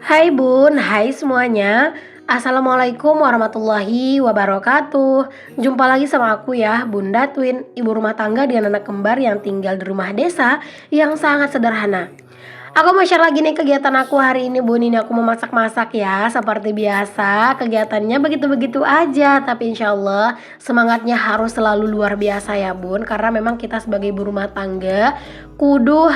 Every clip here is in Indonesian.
Hai Bun, hai semuanya. Assalamualaikum warahmatullahi wabarakatuh. Jumpa lagi sama aku ya, Bunda Twin, ibu rumah tangga dengan anak kembar yang tinggal di rumah desa yang sangat sederhana. Aku mau share lagi nih kegiatan aku hari ini Bun. Ini aku mau masak-masak ya. Seperti biasa, kegiatannya begitu-begitu aja. Tapi insya Allah semangatnya harus selalu luar biasa ya Bun. Karena memang kita sebagai ibu rumah tangga kudu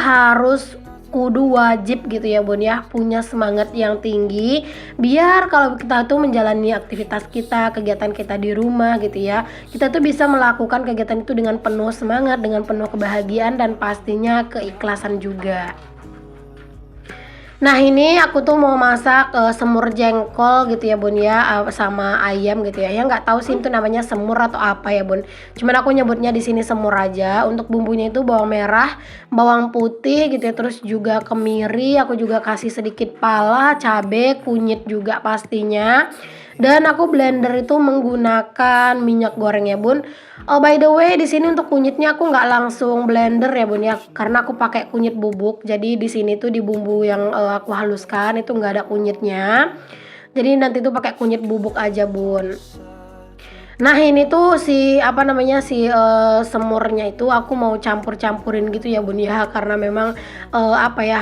wajib gitu ya Bun ya, punya semangat yang tinggi biar kalau kita tuh menjalani aktivitas kita, kegiatan kita di rumah gitu ya, kita tuh bisa melakukan kegiatan itu dengan penuh semangat, dengan penuh kebahagiaan dan pastinya keikhlasan juga. Nah ini aku tuh mau masak semur jengkol gitu ya Bun ya, sama ayam gitu ya. Yang nggak tahu sih itu namanya semur atau apa ya Bun. Cuman aku nyebutnya di sini semur aja. Untuk bumbunya itu bawang merah, bawang putih gitu ya, terus juga kemiri. Aku juga kasih sedikit pala, cabe, kunyit juga pastinya. Dan aku blender itu menggunakan minyak goreng ya Bun. Oh by the way di sini untuk kunyitnya aku nggak langsung blender ya Bun ya, karena aku pakai kunyit bubuk. Jadi di sini tuh di bumbu yang aku haluskan itu nggak ada kunyitnya. Jadi nanti tuh pakai kunyit bubuk aja Bun. Nah ini tuh semurnya itu aku mau campur-campurin gitu ya Bun ya, karena memang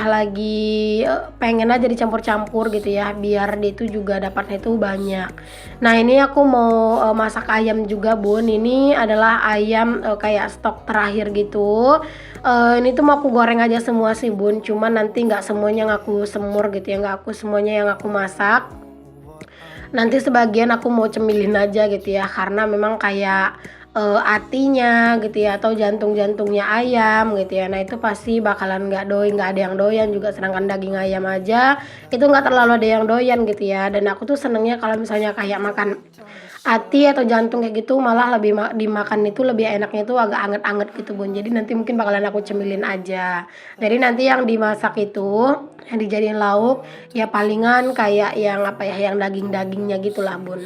lagi pengen aja dicampur-campur gitu ya biar dia itu juga dapatnya itu banyak. Nah ini aku mau masak ayam juga Bun. Ini adalah ayam kayak stok terakhir gitu. Ini tuh mau aku goreng aja semua sih Bun, cuman nanti nggak semuanya yang aku semur gitu ya, nggak aku semuanya yang aku masak. Nanti sebagian aku mau cemilin aja gitu ya, karena memang kayak atinya gitu ya atau jantung-jantungnya ayam gitu ya. Nah itu pasti bakalan nggak ada yang doyan juga, sedangkan daging ayam aja itu nggak terlalu ada yang doyan gitu ya. Dan aku tuh senengnya kalau misalnya kayak makan ati atau jantung kayak gitu, malah dimakan itu lebih enaknya itu agak anget-anget gitu Bun. Jadi nanti mungkin bakalan aku cemilin aja. Jadi nanti yang dimasak itu, yang dijadiin lauk ya palingan kayak yang yang daging-dagingnya gitulah Bun.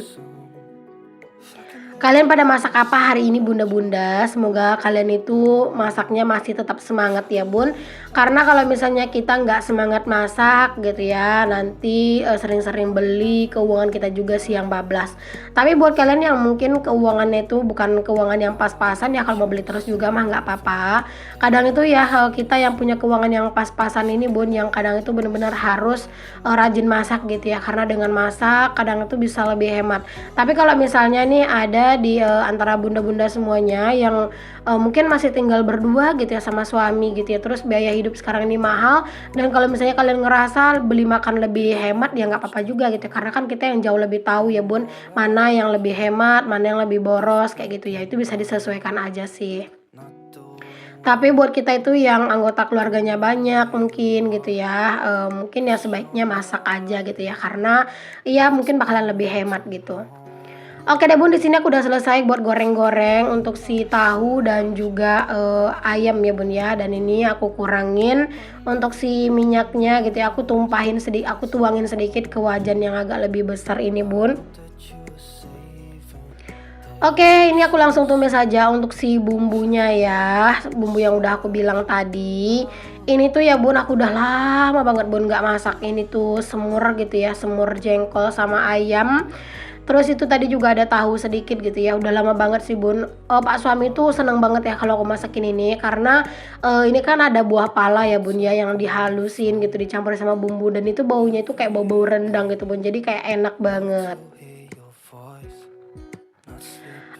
Kalian pada masak apa hari ini bunda-bunda? Semoga kalian itu masaknya masih tetap semangat ya Bun. Karena kalau misalnya kita nggak semangat masak gitu ya, nanti sering-sering beli, keuangan kita juga sih yang bablas. Tapi buat kalian yang mungkin keuangannya itu bukan keuangan yang pas-pasan ya, kalau mau beli terus juga mah nggak apa-apa. Kadang itu ya kita yang punya keuangan yang pas-pasan ini Bun, yang kadang itu benar-benar harus rajin masak gitu ya. Karena dengan masak kadang itu bisa lebih hemat. Tapi kalau misalnya nih ada di antara bunda-bunda semuanya yang mungkin masih tinggal berdua gitu ya sama suami gitu ya, terus biaya hidup sekarang ini mahal, dan kalau misalnya kalian ngerasa beli makan lebih hemat ya nggak apa-apa juga gitu ya, karena kan kita yang jauh lebih tahu ya Bun, mana yang lebih hemat, mana yang lebih boros kayak gitu ya, itu bisa disesuaikan aja sih. Tapi buat kita itu yang anggota keluarganya banyak mungkin gitu ya, mungkin ya sebaiknya masak aja gitu ya, karena ya mungkin bakalan lebih hemat gitu. Oke deh Bun, di sini aku udah selesai buat goreng-goreng untuk si tahu dan juga ayam ya Bun ya. Dan ini aku kurangin untuk si minyaknya gitu ya. Aku tuangin sedikit ke wajan yang agak lebih besar ini Bun. Oke, ini aku langsung tumis saja untuk si bumbunya ya. Bumbu yang udah aku bilang tadi. Ini tuh ya Bun, aku udah lama banget Bun nggak masak ini tuh semur gitu ya, semur jengkol sama ayam. Terus itu tadi juga ada tahu sedikit gitu ya. Udah lama banget sih Bun. Pak suami tuh seneng banget ya kalau aku masakin ini, karena ini kan ada buah pala ya Bun ya yang dihalusin gitu, dicampur sama bumbu, dan itu baunya itu kayak bau-bau rendang gitu Bun. Jadi kayak enak banget.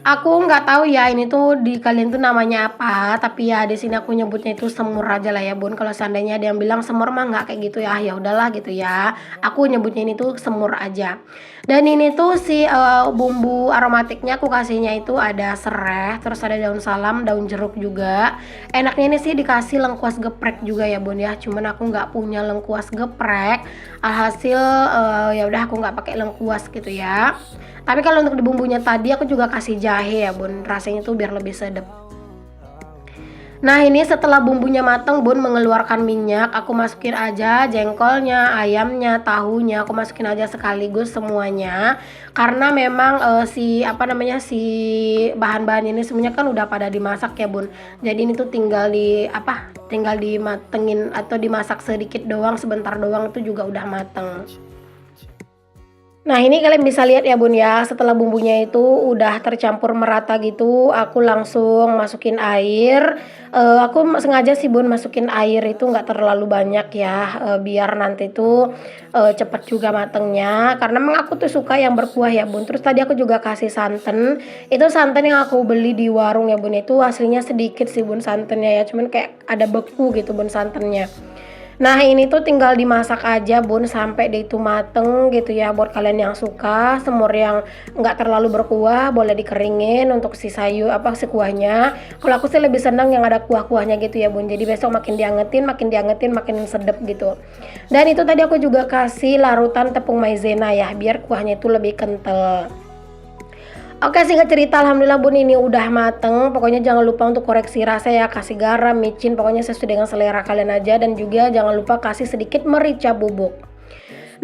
Aku nggak tahu ya ini tuh di kalian tuh namanya apa, tapi ya di sini aku nyebutnya itu semur aja lah ya Bun. Kalau seandainya ada yang bilang semur mah nggak kayak gitu ya, ya udahlah gitu ya. Aku nyebutnya ini tuh semur aja. Dan ini tuh si bumbu aromatiknya aku kasihnya itu ada serai, terus ada daun salam, daun jeruk juga. Enaknya ini sih dikasih lengkuas geprek juga ya Bun ya. Cuman aku nggak punya lengkuas geprek. Alhasil ya udah aku nggak pakai lengkuas gitu ya. Tapi kalau untuk di bumbunya tadi aku juga kasih jahe ya Bun, rasanya tuh biar lebih sedap. Nah ini setelah bumbunya mateng bun, mengeluarkan minyak, aku masukin aja jengkolnya, ayamnya, tahunya, aku masukin aja sekaligus semuanya. Karena memang si apa namanya si bahan-bahan ini semuanya kan udah pada dimasak ya bun. Jadi ini tuh tinggal dimatengin atau dimasak sedikit doang, sebentar doang itu juga udah mateng. Nah ini kalian bisa lihat ya bun ya, setelah bumbunya itu udah tercampur merata gitu, aku langsung masukin air. Aku sengaja sih bun masukin air itu nggak terlalu banyak ya, biar nanti tuh cepet juga matengnya. Karena memang aku tuh suka yang berkuah ya bun. Terus tadi aku juga kasih santan, itu santan yang aku beli di warung ya bun, itu aslinya sedikit sih bun santannya ya, cuman kayak ada beku gitu bun santannya. Nah ini tuh tinggal dimasak aja bun sampai dia itu mateng gitu ya. Buat kalian yang suka semur yang nggak terlalu berkuah boleh dikeringin untuk si si kuahnya. Kalau aku sih lebih senang yang ada kuah-kuahnya gitu ya bun. Jadi besok makin diangetin makin sedep gitu. Dan itu tadi aku juga kasih larutan tepung maizena ya, biar kuahnya itu lebih kental. Oke singkat cerita alhamdulillah bun ini udah mateng. Pokoknya jangan lupa untuk koreksi rasa ya, kasih garam, micin, pokoknya sesuai dengan selera kalian aja. Dan juga jangan lupa kasih sedikit merica bubuk.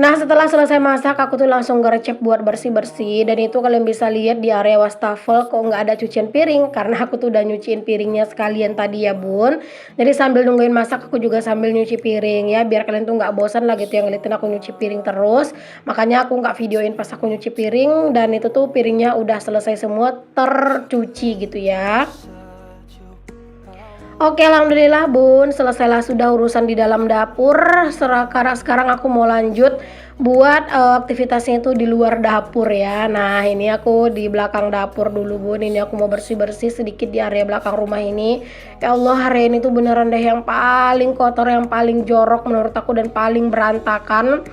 Nah setelah selesai masak aku tuh langsung gerecek buat bersih-bersih. Dan itu kalian bisa lihat di area wastafel kok nggak ada cucian piring, karena aku tuh udah nyuciin piringnya sekalian tadi ya bun. Jadi sambil nungguin masak aku juga sambil nyuci piring ya, biar kalian tuh nggak bosan lah gitu yang ngeliatin aku nyuci piring terus. Makanya aku nggak videoin pas aku nyuci piring, dan itu tuh piringnya udah selesai semua tercuci gitu ya. Oke alhamdulillah bun, selesailah sudah urusan di dalam dapur. Sekarang aku mau lanjut buat aktivitasnya itu di luar dapur ya. Nah ini aku di belakang dapur dulu bun, ini aku mau bersih-bersih sedikit di area belakang rumah ini. Ya Allah hari ini tuh beneran deh yang paling kotor, yang paling jorok menurut aku dan paling berantakan.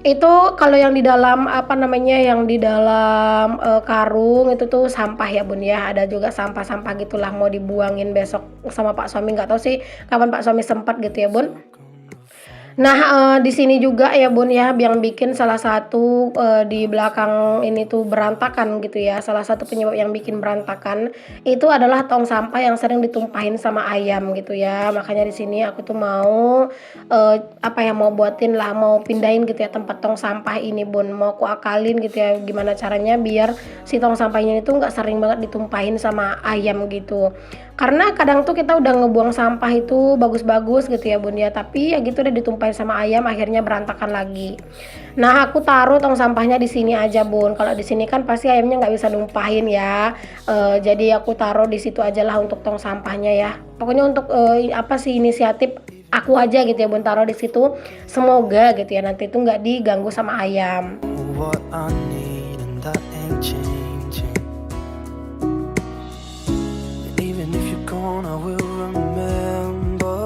Itu kalau yang di dalam yang di dalam karung itu tuh sampah ya bun ya, ada juga sampah-sampah gitulah mau dibuangin besok sama Pak suami, nggak tahu sih kapan Pak suami sempat gitu ya bun. Nah, di sini juga ya Bun ya, yang bikin salah satu, di belakang ini tuh berantakan gitu ya, salah satu penyebab yang bikin berantakan, itu adalah tong sampah yang sering ditumpahin sama ayam gitu ya. Makanya di sini aku tuh mau, mau buatin lah, mau pindahin gitu ya tempat tong sampah ini Bun, mau aku akalin gitu ya, gimana caranya biar si tong sampahnya itu nggak sering banget ditumpahin sama ayam gitu. Karena kadang tuh kita udah ngebuang sampah itu bagus-bagus gitu ya Bun ya, tapi ya gitu udah ditumpahin sama ayam akhirnya berantakan lagi. Nah aku taruh tong sampahnya di sini aja Bun. Kalau di sini kan pasti ayamnya nggak bisa numpahin ya. Jadi aku taruh di situ aja lah untuk tong sampahnya ya. Pokoknya untuk inisiatif aku aja gitu ya Bun, taruh di situ. Semoga gitu ya nanti itu nggak diganggu sama ayam. What I need and that ain't changing. And even if you're gone, I will remember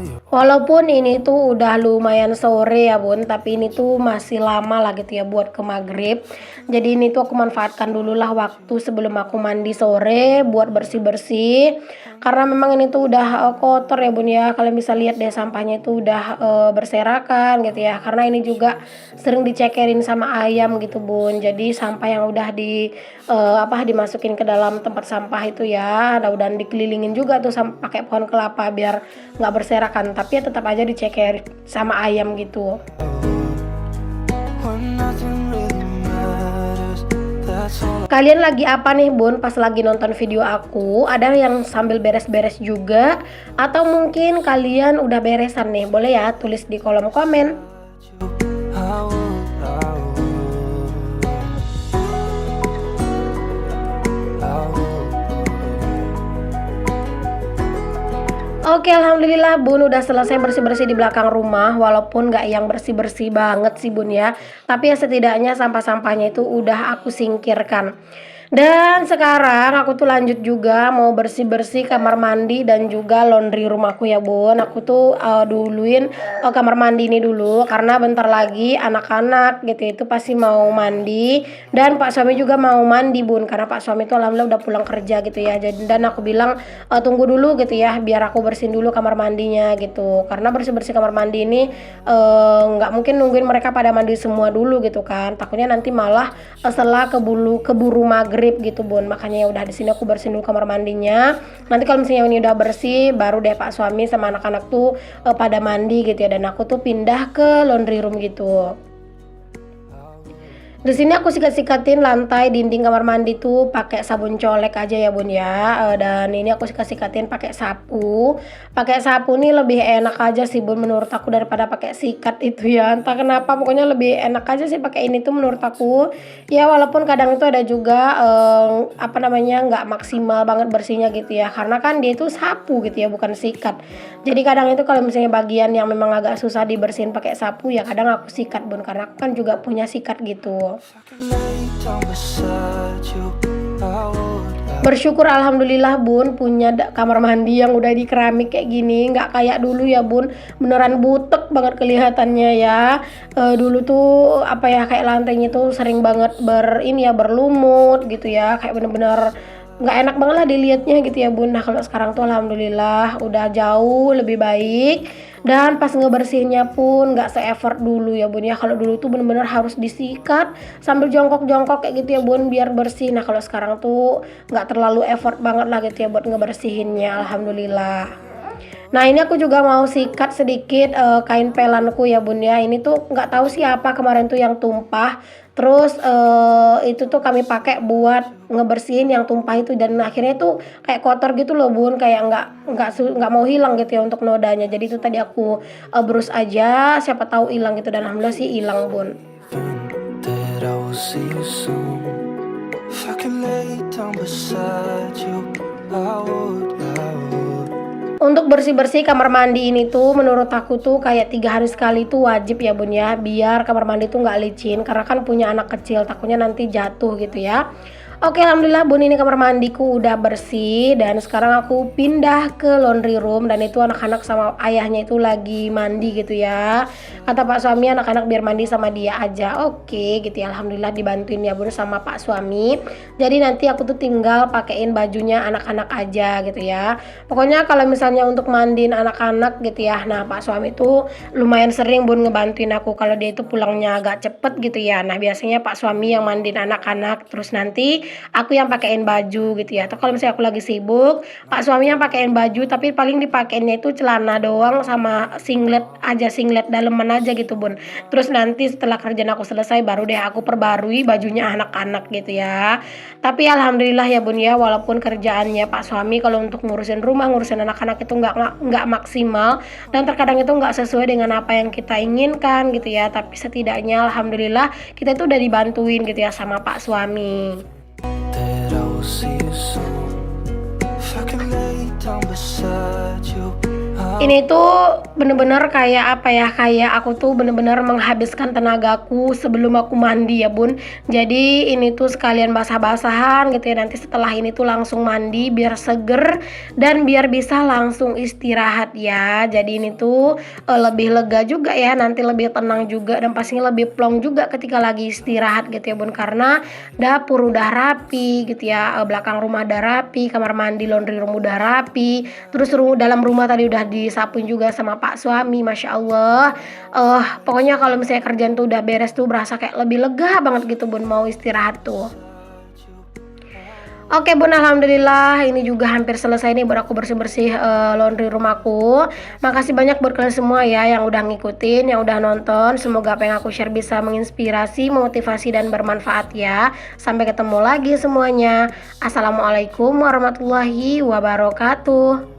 you. Walaupun ini tuh udah lumayan sore ya Bun, tapi ini tuh masih lama lah gitu ya buat ke maghrib. Jadi ini tuh aku manfaatkan dulu lah waktu sebelum aku mandi sore buat bersih-bersih. Karena memang ini tuh udah kotor ya Bun ya. Kalian bisa lihat deh sampahnya itu udah berserakan gitu ya. Karena ini juga sering dicekerin sama ayam gitu Bun. Jadi sampah yang udah dimasukin ke dalam tempat sampah itu ya, dan dikelilingin juga tuh pakai pohon kelapa biar nggak berserakan, tapi ya tetap aja diceker sama ayam gitu. When nothing really matters, that's all. Kalian lagi apa nih Bun pas lagi nonton video aku? Ada yang sambil beres-beres juga atau mungkin kalian udah beresan nih? Boleh ya tulis di kolom komen. I would, I would. Oke alhamdulillah Bun udah selesai bersih-bersih di belakang rumah. Walaupun gak yang bersih-bersih banget sih Bun ya, tapi ya setidaknya sampah-sampahnya itu udah aku singkirkan. Dan sekarang aku tuh lanjut juga mau bersih-bersih kamar mandi dan juga laundry rumahku ya Bun. Aku tuh duluin kamar mandi ini dulu karena bentar lagi anak-anak gitu itu pasti mau mandi, dan Pak suami juga mau mandi Bun, karena Pak suami tuh alhamdulillah udah pulang kerja gitu ya. Jadi dan aku bilang tunggu dulu gitu ya biar aku bersihin dulu kamar mandinya gitu. Karena bersih-bersih kamar mandi ini nggak mungkin nungguin mereka pada mandi semua dulu gitu kan. Takutnya nanti malah setelah keburu maghrib maghrib gitu bun. Makanya ya udah di sini aku bersihin dulu kamar mandinya. Nanti kalau misalnya ini udah bersih, baru deh Pak suami sama anak-anak tuh pada mandi gitu ya, dan aku tuh pindah ke laundry room gitu. Di sini aku sikat-sikatin lantai dinding kamar mandi tuh pakai sabun colek aja ya bun ya. Dan ini aku sikat-sikatin pakai sapu. Pakai sapu nih lebih enak aja sih bun menurut aku daripada pakai sikat itu ya. Entah kenapa pokoknya lebih enak aja sih pakai ini tuh menurut aku. Ya walaupun kadang itu ada juga nggak maksimal banget bersihnya gitu ya. Karena kan dia itu sapu gitu ya, bukan sikat. Jadi kadang itu kalau misalnya bagian yang memang agak susah dibersihin pakai sapu ya kadang aku sikat bun, karena aku kan juga punya sikat gitu. Lay down beside you, I would. Bersyukur alhamdulillah bun punya kamar mandi yang udah di keramik kayak gini, nggak kayak dulu ya bun, beneran butek banget kelihatannya ya. Dulu tuh kayak lantainya tuh sering banget berlumut gitu ya, kayak bener-bener nggak enak banget lah dilihatnya gitu ya bun. Nah kalau sekarang tuh alhamdulillah udah jauh lebih baik, dan pas ngebersihinnya pun nggak se-effort dulu ya bun ya. Kalau dulu tuh bener-bener harus disikat sambil jongkok-jongkok kayak gitu ya bun biar bersih. Nah kalau sekarang tuh nggak terlalu effort banget lah gitu ya buat ngebersihinnya, alhamdulillah. Nah ini aku juga mau sikat sedikit kain pelanku ya bun ya. Ini tuh nggak tahu siapa kemarin tuh yang tumpah. Terus itu tuh kami pakai buat ngebersihin yang tumpah itu, dan akhirnya tuh kayak kotor gitu loh bun, kayak nggak mau hilang gitu ya untuk nodanya. Jadi itu tadi aku brus aja, siapa tahu hilang gitu, dan alhamdulillah sih hilang bun. That I will see you soon. If I could lay down beside you, I would. Untuk bersih-bersih kamar mandi ini tuh menurut aku tuh kayak 3 hari sekali tuh wajib ya bun ya, biar kamar mandi tuh nggak licin, karena kan punya anak kecil takutnya nanti jatuh gitu ya. Oke alhamdulillah bun, ini kamar mandiku udah bersih, dan sekarang aku pindah ke laundry room, dan itu anak-anak sama ayahnya itu lagi mandi gitu ya. Kata Pak suami anak-anak biar mandi sama dia aja. Oke gitu ya, alhamdulillah dibantuin ya bun sama Pak suami. Jadi nanti aku tuh tinggal pakein bajunya anak-anak aja gitu ya. Pokoknya kalau misalnya untuk mandiin anak-anak gitu ya, nah Pak suami tuh lumayan sering bun ngebantuin aku kalau dia itu pulangnya agak cepet gitu ya. Nah biasanya Pak suami yang mandiin anak-anak, terus nanti aku yang pakein baju gitu ya. Atau kalau misalnya aku lagi sibuk, Pak suami yang pakein baju, tapi paling dipakainya itu celana doang sama singlet aja, singlet daleman aja gitu bun. Terus nanti setelah kerjaan aku selesai baru deh aku perbarui bajunya anak-anak gitu ya. Tapi alhamdulillah ya bun ya, walaupun kerjaannya Pak suami kalau untuk ngurusin rumah, ngurusin anak-anak itu nggak maksimal, dan terkadang itu nggak sesuai dengan apa yang kita inginkan gitu ya. Tapi setidaknya alhamdulillah kita itu udah dibantuin gitu ya sama Pak suami. That I will see you soon. If I could lay down beside you, Ini tuh bener-bener kayak kayak aku tuh bener-bener menghabiskan tenagaku sebelum aku mandi ya bun. Jadi ini tuh sekalian basah-basahan gitu ya, nanti setelah ini tuh langsung mandi biar seger dan biar bisa langsung istirahat ya. Jadi ini tuh lebih lega juga ya, nanti lebih tenang juga, dan pastinya lebih plong juga ketika lagi istirahat gitu ya bun, karena dapur udah rapi gitu ya, belakang rumah udah rapi, kamar mandi laundry room udah rapi, terus dalam rumah tadi udah disapuin juga sama Pak suami, masya Allah. Pokoknya kalau misalnya kerjaan tuh udah beres tuh berasa kayak lebih lega banget gitu bun, mau istirahat tuh. Oke bun, alhamdulillah ini juga hampir selesai nih buat aku bersih-bersih laundry rumahku. Makasih banyak buat kalian semua ya yang udah ngikutin, yang udah nonton. Semoga apa yang aku share bisa menginspirasi, memotivasi, dan bermanfaat ya. Sampai ketemu lagi semuanya. Assalamualaikum warahmatullahi wabarakatuh.